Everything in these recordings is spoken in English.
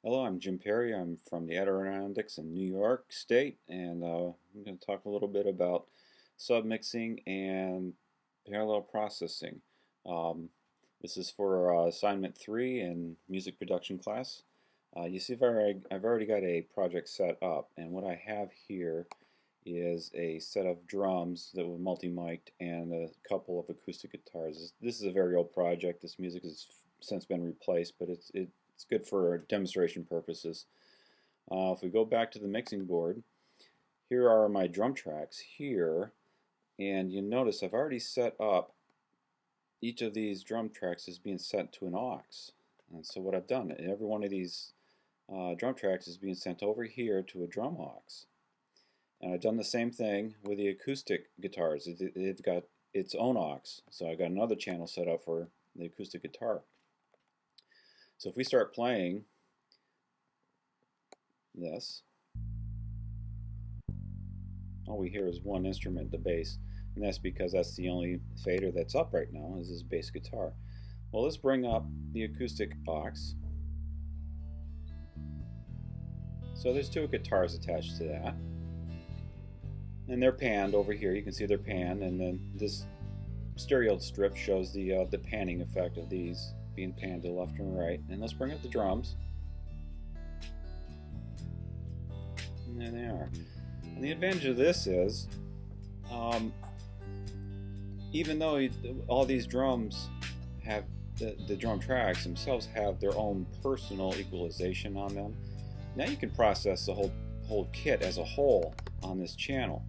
Hello, I'm Jim Perry. I'm from the Adirondacks in New York State, and I'm going to talk a little bit about submixing and parallel processing. Um, this is for assignment 3 in music production class. You see, I've already got a project set up, and what I have here is a set of drums that were multi-mic'd and a couple of acoustic guitars. This is a very old project. This music has since been replaced, but it's good for demonstration purposes. If we go back to the mixing board, here are my drum tracks here, and you notice I've already set up each of these drum tracks is being sent to an aux. And so what I've done, every one of these drum tracks is being sent over here to a drum aux. And I've done the same thing with the acoustic guitars. It's got its own aux. So I got another channel set up for the acoustic guitar. So if we start playing this, all we hear is one instrument, the bass, and that's because that's the only fader that's up right now is this bass guitar. Well, let's bring up the acoustic aux. So there's two guitars attached to that, and they're panned over here. You can see they're panned, and then this stereo strip shows the panning effect of these being panned to left and right. And let's bring up the drums. And there they are. And the advantage of this is, even though all these drums have, the drum tracks themselves have their own personal equalization on them, now you can process the whole kit as a whole on this channel.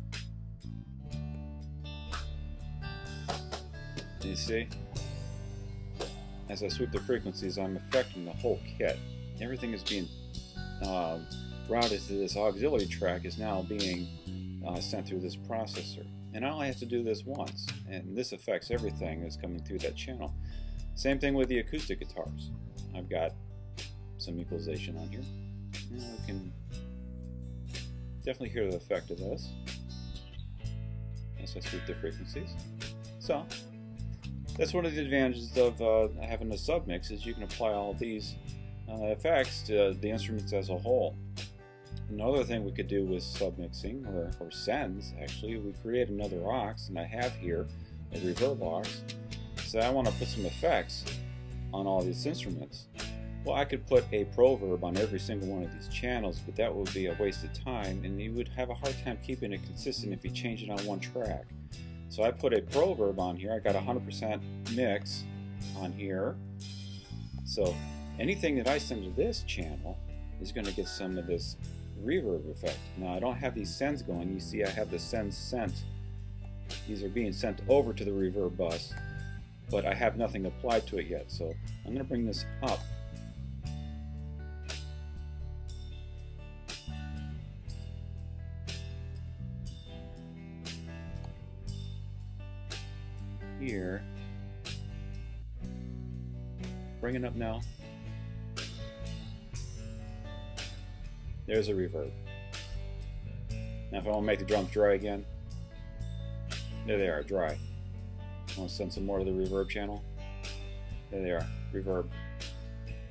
You see? As I sweep the frequencies, I'm affecting the whole kit. Everything is being routed to this auxiliary track is now being sent through this processor. And I only have to do this once, and this affects everything that's coming through that channel. Same thing with the acoustic guitars. I've got some equalization on here. And we can definitely hear the effect of this as I sweep the frequencies. So that's one of the advantages of having a submix, is you can apply all these effects to the instruments as a whole. Another thing we could do with submixing, or sends actually, we create another aux, and I have here a reverb aux. So I want to put some effects on all these instruments. Well, I could put a proverb on every single one of these channels, but that would be a waste of time, and you would have a hard time keeping it consistent if you change it on one track. So I put a proverb on here. I got 100% mix on here. So anything that I send to this channel is going to get some of this reverb effect. Now I don't have these sends going. You see I have the sends sent. These are being sent over to the reverb bus, but I have nothing applied to it yet. So I'm going to bring this up. Here, bring it up now. There's a reverb. Now if I want to make the drums dry again, there they are, dry. I want to send some more to the reverb channel. There they are, reverb.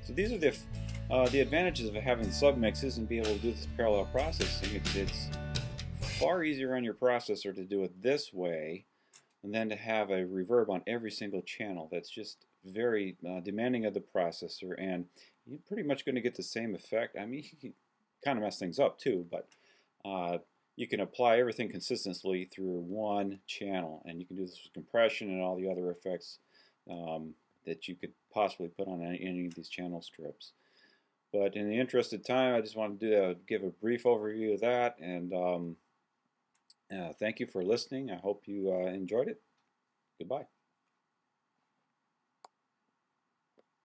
So these are the advantages of having submixes and be able to do this parallel processing. It's far easier on your processor to do it this way and then to have a reverb on every single channel. That's just very demanding of the processor, and you're pretty much going to get the same effect. I mean, you can kind of mess things up too, but you can apply everything consistently through one channel, and you can do this with compression and all the other effects that you could possibly put on any of these channel strips. But in the interest of time, I just wanted to give a brief overview of that, and thank you for listening. I hope you enjoyed it. Goodbye.